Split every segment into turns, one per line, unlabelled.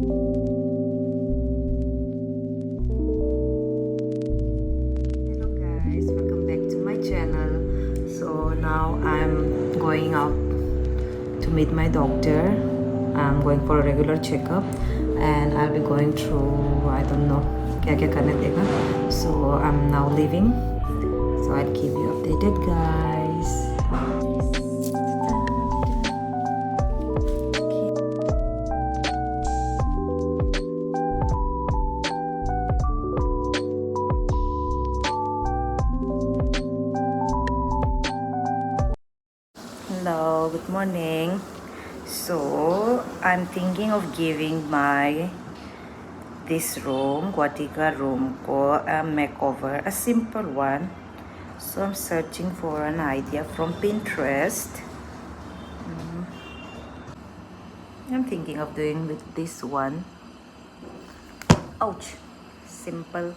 Hello guys, welcome back to my channel. So now I'm going out to meet my doctor. I'm going for a regular checkup and I'll be going through, I don't know क्या क्या करने देगा. So I'm now leaving, so I'll keep you updated guys. Hello, good morning. So I'm thinking of giving this room, Guatica room ko a makeover, a simple one. So I'm searching for an idea from Pinterest. I'm thinking of doing with this one. Ouch! Simple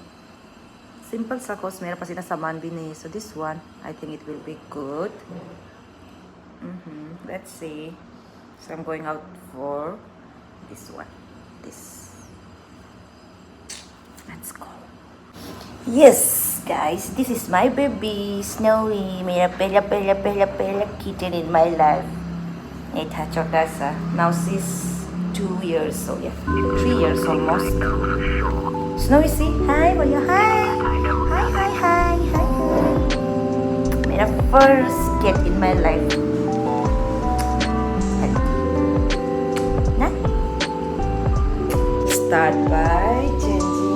सा cause मेरे पास इतना सामान भी नहीं है. So this one, I think it will be good. Let's see. So I'm going out for this one. Let's go. Yes, guys, this is my baby Snowy. मेरा पहला kitten in my life. ये था छोटा सा. Now she's 2 years, so yeah, 3 years almost. Snowy, see? Hi, boyo, hi. Hi. मेरा first cat in my life. Start by changing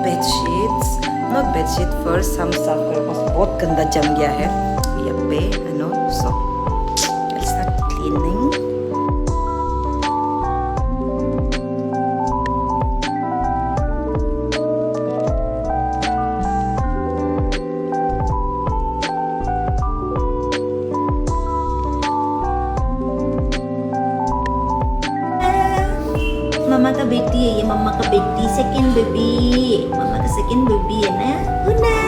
bed sheets. Not bed sheet first. हम साफ करें बस बहुत गंदा जम गया है यहाँ पे, I know. So I'll start cleaning. मम्मा का बेटी है ये, मम्मा का बेटी, सेकंड बेबी, मम्मा का सेकंड बेबी है ना. उना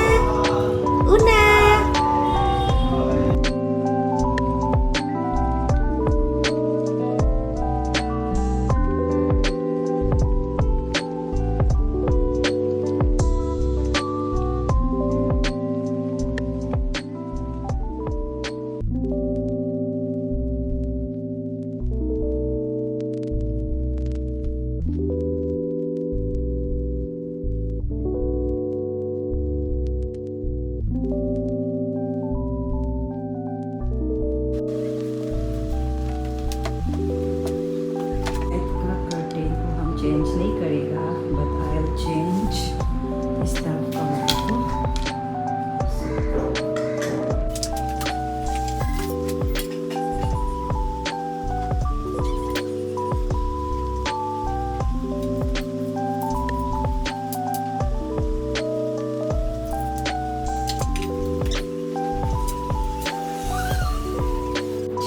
चेंज नहीं करेगा, बट आई विल चेंज इस तरफ कवर को.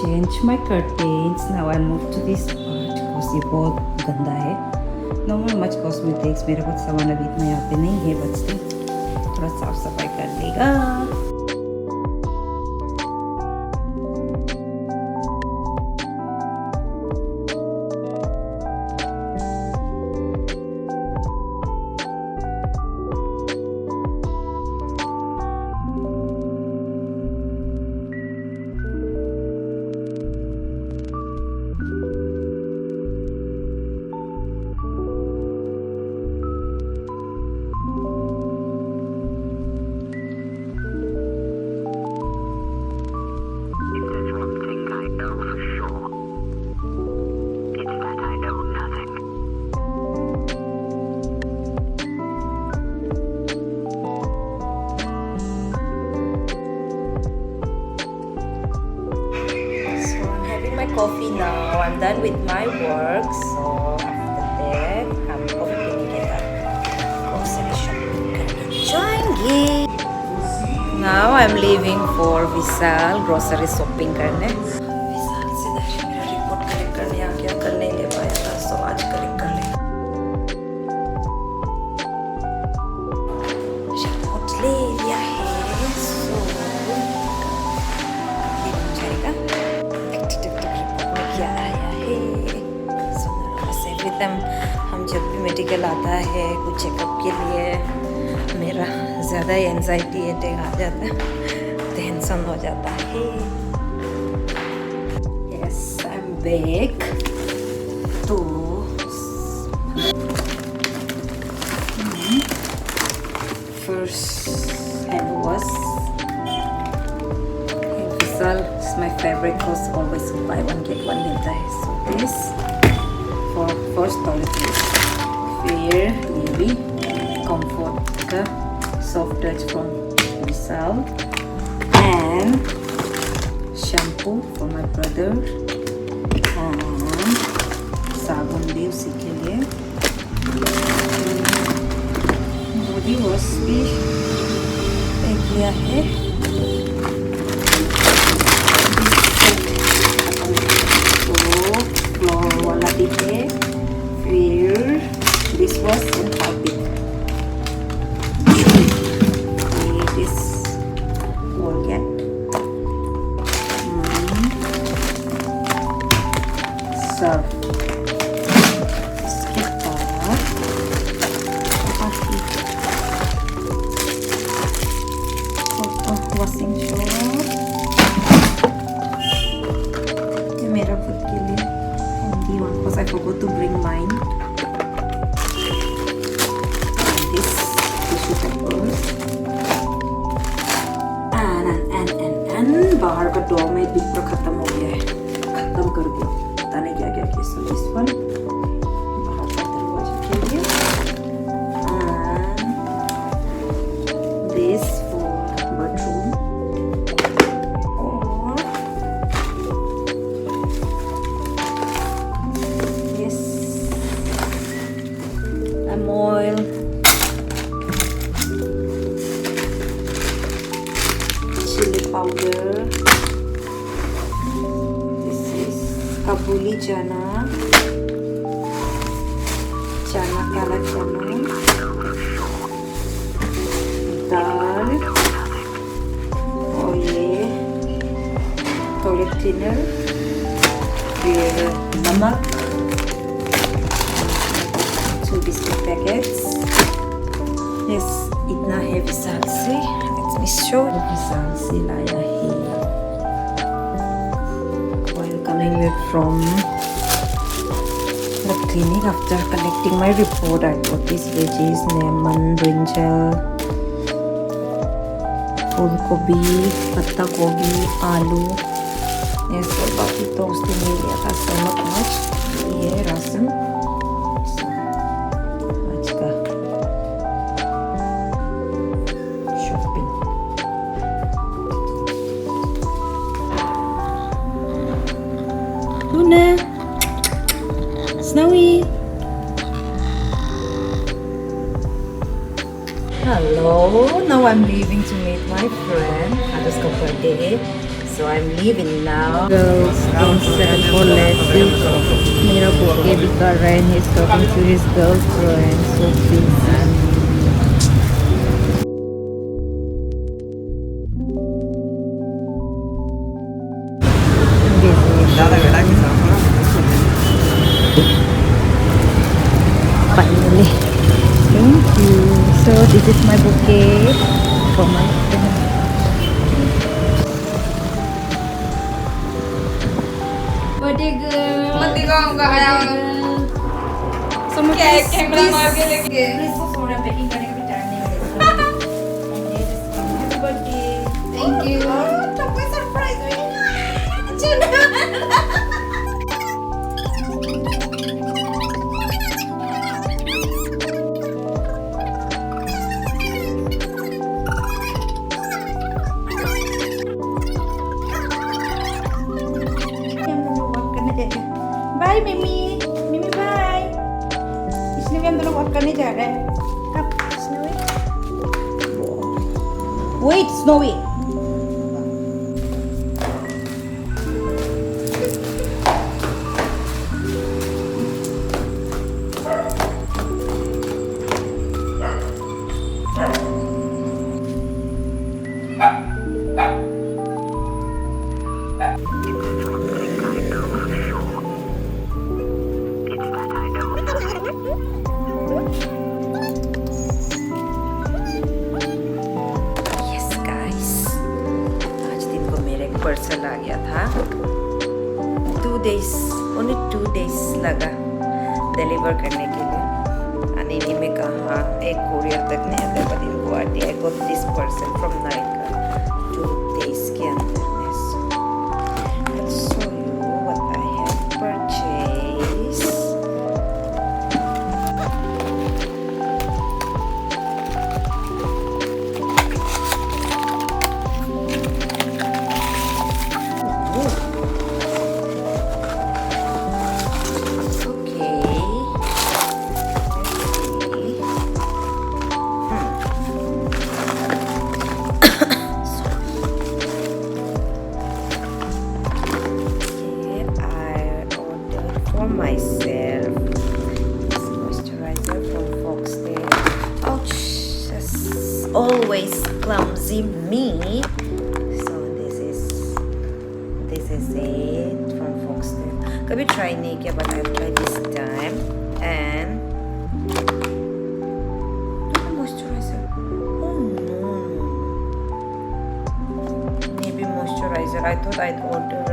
Change my curtains. Now I'll move to this part because ये बहुत गंदा है. No more much cosmetics. मेरा कुछ सामान अभी इतना यहाँ पे नहीं है, बट स्टिल थोड़ा साफ सफाई कर लेगा. Coffee now. I'm done with my work, so after that हम कॉफी पीने के बाद grocery shopping करने जाएंगे. Now I'm leaving for Vishal grocery shopping करने. विशाल से डायरेक्ट मेरा रिपोर्ट कलेक्ट करने आ गया, कल नहीं ले पाया था, so आज कलेक्ट कर ले. रिपोर्ट ले लिया है, so ये हो जाएगा. क्या आया है, सुंदर से विद देम। हम जब भी मेडिकल आता है कुछ चेकअप के लिए, मेरा ज़्यादा एंजाइटी अटैक आ जाता है, टेंशन हो जाता है। यस, आई एम बैक तो first hand wash. Vishal is my favorite cause always buy one get one लेता है. So this for first toilet wash. फिर ये भी comfort का soft touch from Vishal and shampoo for my brother and साबुन भी उसी के लिए. बॉडी वॉश भी एक लिया है. तो फ्लोर वाला भी है. फिर this wash and Harpic. This Colgate. Surf. Washing soap ये मेरा खुद के लिए handy one because I forgot to bring mine. This tissue papers and बाहर का डोरमेट भी पूरा खत्म हो गया है. खत्म कर दिया, पता नहीं क्या क्या किया. सो दिस वन बाहर का दरवाजे के लिए and this bedroom or yes oil, chili powder. This is kabuli chana, kala chana, dal. Toilet cleaner. फिर नमक. 2 बिस्किट पैकेट्स. यस, इतना है विशाल से. Let's me show. विशाल से लाया है. While coming back from the clinic after collecting my report, I got these veggies: lemon, brinjal, फूल गोभी, पत्ता गोभी, आलू. ये सब बाकी तो उसने ले लिया था. So not much. ये राशन आज का shopping. Luna, Snowy. Hello, now I'm leaving to meet my friend. Adu's birthday. So I'm leaving now. Girls don't settle for less. मेरा बुके भी कर रहे हैं. He's talking to his girlfriend. So busy. Finally. Thank you. So this is my bouquet for my friend. Birthday girl.
Mati ko ang kaya.
Someone
Cake lang mabili.
Please go for a packing करने का भी time नहीं मिलेगा. And ये just happy birthday.
Thank you.
तो कोई surprise भी bye मिमी. मिमी बाय. इसने भी हम दोनों वॉक करने जा रहे हैं. कब Snowy? Wait Snowy. only 2 days लगा डिलीवर करने के लिए and इन्हीं में कहा एक courier तक नहीं आता but in Guwahati I got this parcel from Nykaa 2 days के अंदर में so let's show you what I have purchased. Myself this moisturizer from Foxtail. Ouch, that's always clumsy me. So this is it from Foxtail. कभी try नहीं किया but I've tried this time and moisturizer. Oh no, maybe moisturizer. I thought I'd order.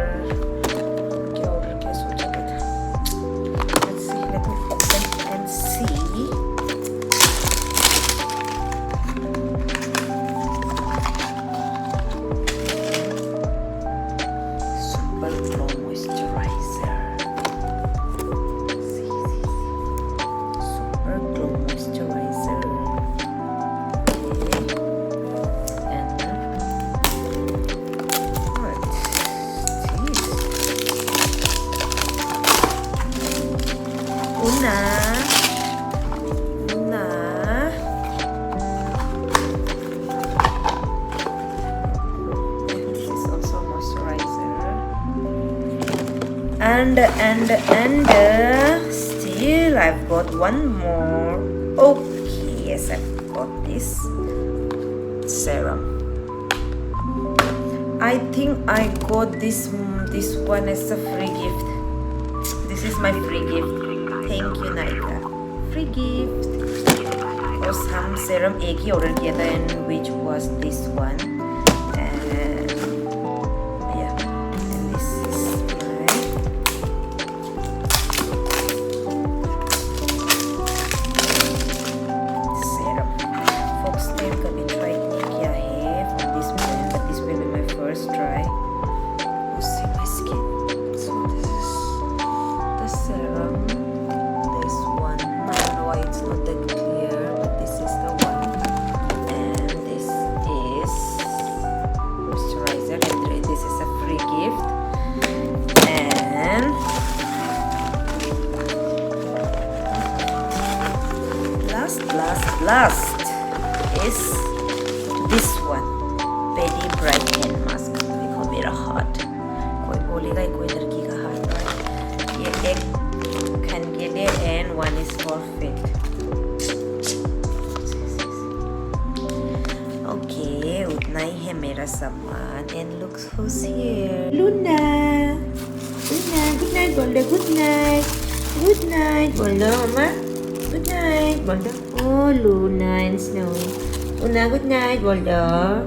And still I've got one more. Okay, yes, I've got this serum. I think I got this one as a free gift. This is my free gift. Thank you Nykaa. Free gift. और some serum एक ही order किया था and which was this one. Last is this one, Pedi Bright Hand Mask. देखो मेरा हाथ, कोई बोलेगा कोई लड़की का हाथ है. ये एक candidate and one is for fit. Okay, उतना ही है मेरा सामान. And look who's here. Luna. Luna, good night बोल. Good night. Good night बोल मम्मा. Good night बोल. Oh, Luna and Snowy. Una, good night, Boulder.